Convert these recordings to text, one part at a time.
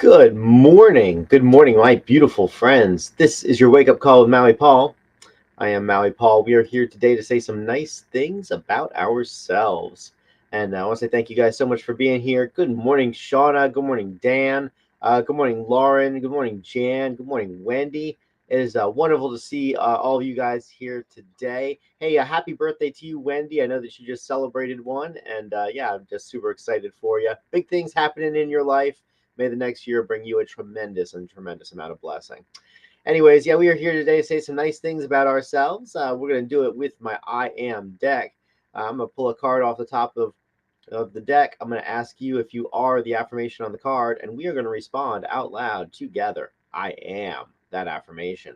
Good morning. Good morning, my beautiful friends. This is your wake up call with Maui Paul. I am Maui Paul. We are here today to say some nice things about ourselves. And I want to say thank you guys so much for being here. Good morning, Shauna. Good morning, Dan. Good morning, Lauren. Good morning, Jan. Good morning, Wendy. It is wonderful to see all of you guys here today. Hey, happy birthday to you, Wendy. I know that you just celebrated one. And yeah, I'm just super excited for you. Big things happening in your life. May the next year bring you a tremendous amount of blessing. Anyways, yeah, we are here today to say some nice things about ourselves. We're going to do it with my I Am deck. I'm going to pull a card off the top of the deck. I'm going to ask you if you are the affirmation on the card, and we are going to respond out loud together. I am that affirmation.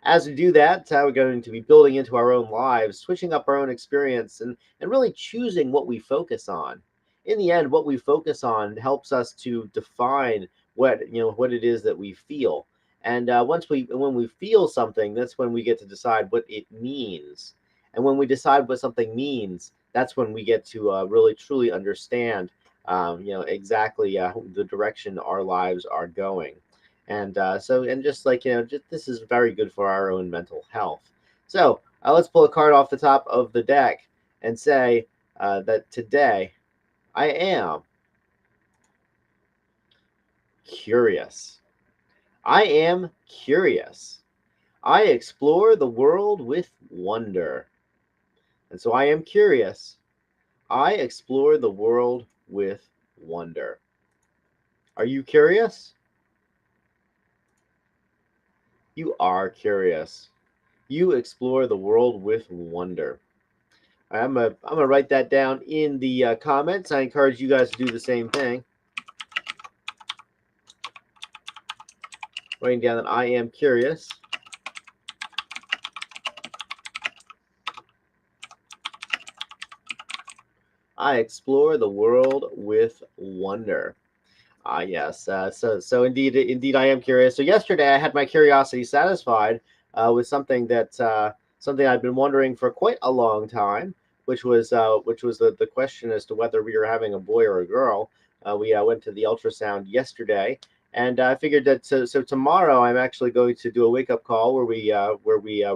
As we do that, we're going to be building into our own lives, switching up our own experience, and really choosing what we focus on. In the end, what we focus on helps us to define what it is that we feel. And when we feel something, that's when we get to decide what it means. And when we decide what something means, that's when we get to really truly understand, exactly the direction our lives are going. And just like this is very good for our own mental health. So let's pull a card off the top of the deck and say that today I am curious. I am curious. I explore the world with wonder. And so I am curious. I explore the world with wonder. Are you curious? You are curious. You explore the world with wonder. I'm gonna write that down in the comments. I encourage you guys to do the same thing. Writing down that I am curious. I explore the world with wonder. Yes. So indeed, I am curious. So yesterday, I had my curiosity satisfied with something I've been wondering for quite a long time, which was the question as to whether we were having a boy or a girl. We went to the ultrasound yesterday, and I figured that so tomorrow I'm actually going to do a wake up call where we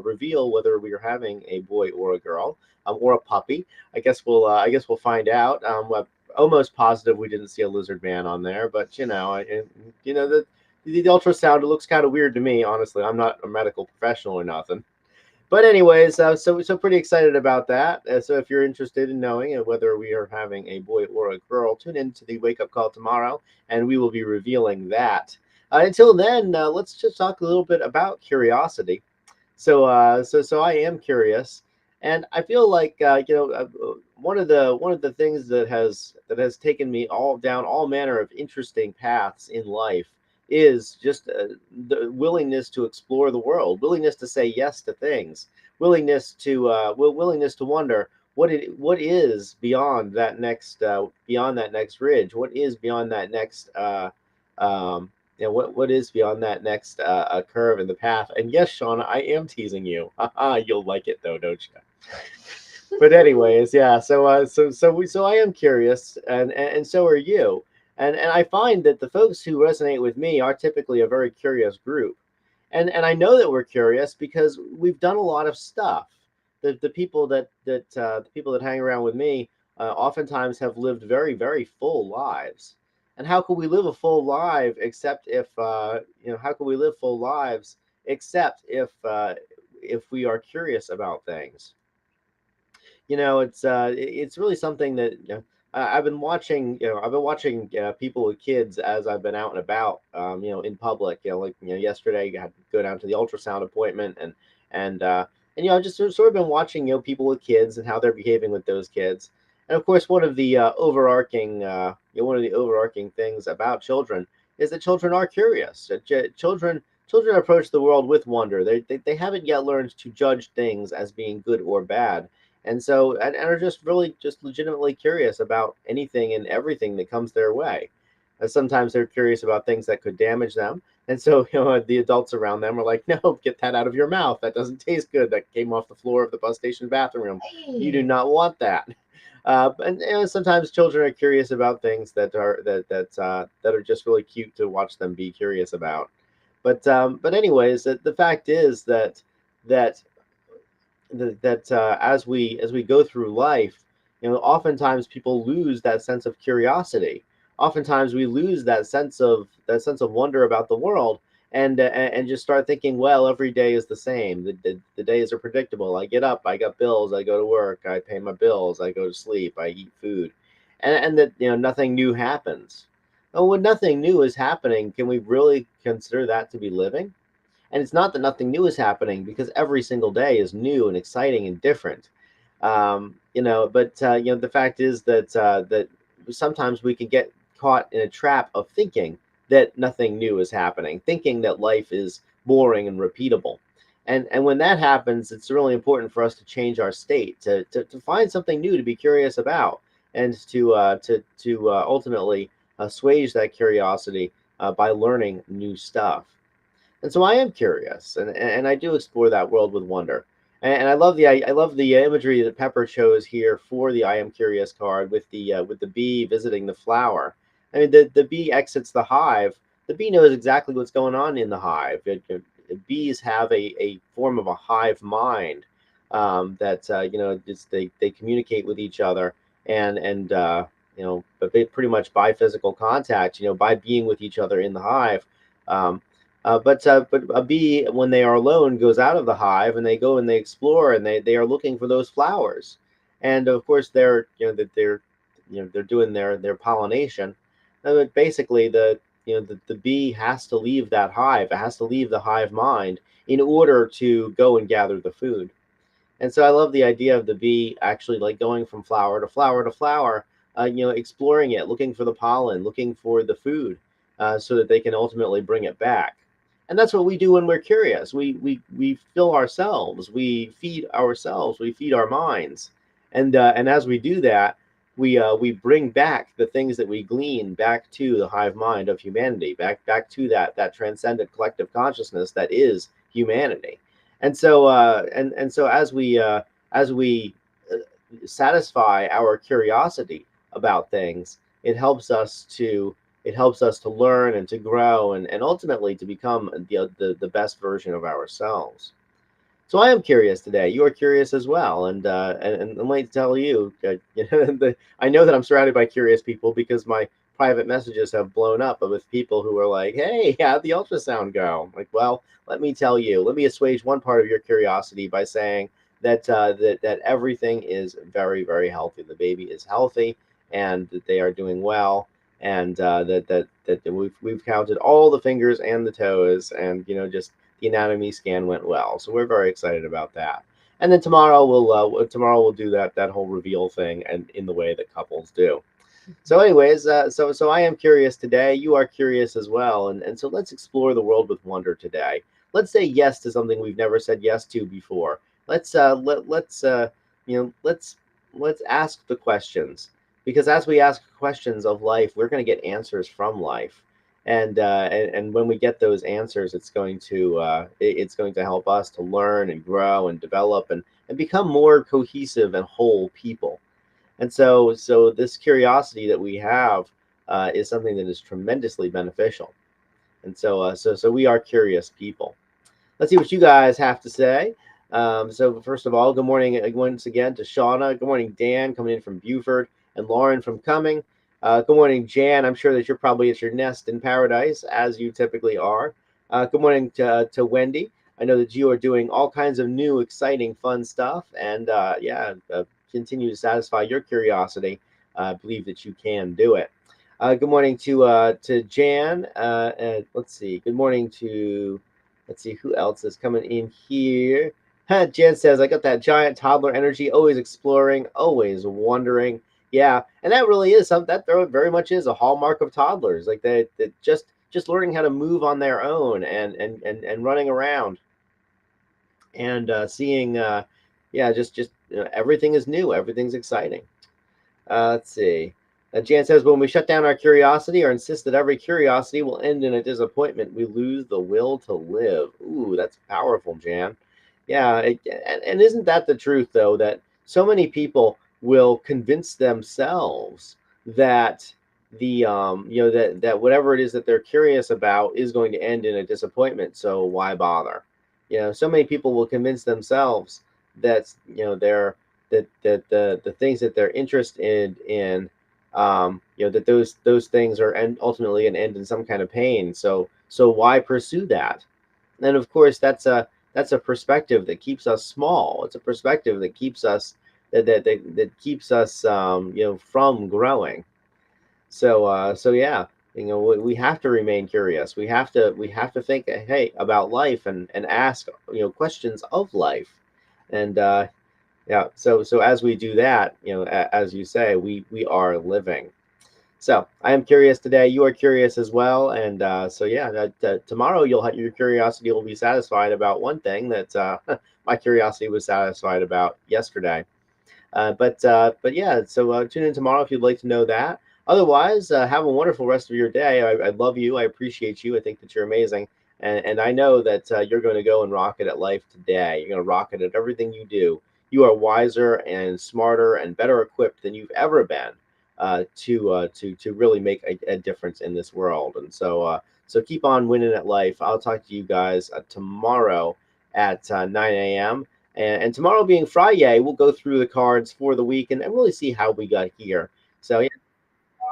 reveal whether we are having a boy or a girl, or a puppy. I guess we'll find out. Almost positive we didn't see a lizard man on there, but the ultrasound, it looks kind of weird to me. Honestly, I'm not a medical professional or nothing. But anyways, so pretty excited about that. So if you're interested in knowing whether we are having a boy or a girl, tune into the wake up call tomorrow, and we will be revealing that. Until then, let's just talk a little bit about curiosity. So I am curious, and I feel like one of the things that has taken me all down all manner of interesting paths in life is just the willingness to explore the world, willingness to say yes to things, willingness to wonder what is beyond that next ridge, what is beyond that next what is beyond that next curve in the path. And yes, Shauna, I am teasing you. You'll like it though, don't you? But anyways, yeah. So I am curious, and so are you. And I find that the folks who resonate with me are typically a very curious group. And I know that we're curious because we've done a lot of stuff. The people that hang around with me oftentimes have lived very full lives. And how can we live a full life except if how can we live full lives except if we are curious about things? It's really something that I've been watching people with kids as I've been out and about, in public. Like yesterday, I had to go down to the ultrasound appointment, and I've just sort of been watching people with kids and how they're behaving with those kids. And of course, one of the overarching things about children is that children are curious. Children approach the world with wonder. They haven't yet learned to judge things as being good or bad, and are just really just legitimately curious about anything and everything that comes their way. Sometimes they're curious about things that could damage them, and so the adults around them are like, no, get that out of your mouth, that doesn't taste good, that came off the floor of the bus station bathroom, you do not want that. And sometimes children are curious about things that are just really cute to watch them be curious about. But anyways, the fact is that as we go through life, oftentimes people lose that sense of curiosity. Oftentimes we lose that sense of wonder about the world, and just start thinking, well, every day is the same. The days are predictable. I get up, I got bills, I go to work, I pay my bills, I go to sleep, I eat food, and that nothing new happens. And when nothing new is happening, can we really consider that to be living? And it's not that nothing new is happening, because every single day is new and exciting and different. But the fact is that sometimes we can get caught in a trap of thinking that nothing new is happening, thinking that life is boring and repeatable. And when that happens, it's really important for us to change our state, to find something new to be curious about, and to ultimately assuage that curiosity by learning new stuff. And so I am curious, and I do explore that world with wonder. And I love the imagery that Pepper chose here for the I am curious card, with the bee visiting the flower. I mean, the bee exits the hive. The bee knows exactly what's going on in the hive. Bees have a form of a hive mind, that they communicate with each other, but they pretty much by physical contact, by being with each other in the hive. Um, but a bee, when they are alone, goes out of the hive, and they go and they explore, and they are looking for those flowers. And of course, they're doing their pollination. But basically, the bee has to leave that hive. It has to leave the hive mind in order to go and gather the food. And so I love the idea of the bee actually like going from flower to flower to flower, exploring it, looking for the pollen, looking for the food, so that they can ultimately bring it back. And that's what we do when we're curious. We fill ourselves, we feed our minds, and as we do that, we bring back the things that we glean back to the hive mind of humanity, back to that transcendent collective consciousness that is humanity. And so as we uh, satisfy our curiosity about things, it helps us to learn and to grow, and ultimately to become the best version of ourselves. So I am curious today. You are curious as well, and let me tell you, I know that I'm surrounded by curious people, because my private messages have blown up with people who are like, "Hey, how'd the ultrasound go?" I'm like, well, let me tell you. Let me assuage one part of your curiosity by saying that everything is very, very healthy. The baby is healthy, and that they are doing well, and that we've counted all the fingers and the toes, and just the anatomy scan went well. So we're very excited about that. And then tomorrow we'll do that whole reveal thing, and in the way that couples do. So, anyways, so I am curious today. You are curious as well, and so let's explore the world with wonder today. Let's say yes to something we've never said yes to before. Let's ask the questions, because as we ask questions of life, we're going to get answers from life, and when we get those answers, it's going to help us to learn and grow and develop, and become more cohesive and whole people. And so this curiosity that we have is something that is tremendously beneficial. And so we are curious people. Let's see what you guys have to say. So first of all, good morning once again to Shauna. Good morning, Dan, coming in from Buford, and Lauren from Cumming. Good morning, Jan. I'm sure that you're probably at your nest in paradise, as you typically are. Good morning to Wendy. I know that you are doing all kinds of new, exciting, fun stuff, and continue to satisfy your curiosity. I believe that you can do it. Good morning to Jan. Let's see. Good morning to, let's see who else is coming in here. Jan says, I got that giant toddler energy, always exploring, always wondering. Yeah, and that really is something that very much is a hallmark of toddlers. Like they just learning how to move on their own, and running around, and seeing just everything is new, everything's exciting. Let's see. Jan says, when we shut down our curiosity, or insist that every curiosity will end in a disappointment, we lose the will to live. Ooh, that's powerful, Jan. Yeah, and isn't that the truth, though, that so many people will convince themselves that that whatever it is that they're curious about is going to end in a disappointment, so why bother? So many people will convince themselves that the things that they're interested in, that those things are and ultimately an end in some kind of pain, so why pursue that? And of course, that's a perspective that keeps us small. It's a perspective that keeps us that keeps us from growing. So yeah, we have to remain curious. We have to think, hey, about life, and ask questions of life. And yeah, so as we do that, as you say, we are living. So I am curious today. You are curious as well, and so yeah, tomorrow your curiosity will be satisfied about one thing that my curiosity was satisfied about yesterday. But yeah, so tune in tomorrow if you'd like to know that. Otherwise, have a wonderful rest of your day. I love you. I appreciate you. I think that you're amazing, and I know that you're going to go and rock it at life today. You're going to rock it at everything you do. You are wiser and smarter and better equipped than you've ever been to really make a difference in this world. And so keep on winning at life. I'll talk to you guys tomorrow at 9 a.m. And tomorrow being Friday, we'll go through the cards for the week and really see how we got here. So yeah,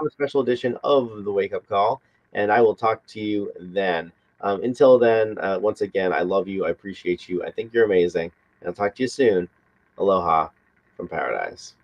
a special edition of the Wake Up Call, and I will talk to you then. Until then, once again, I love you. I appreciate you. I think you're amazing. And I'll talk to you soon. Aloha from paradise.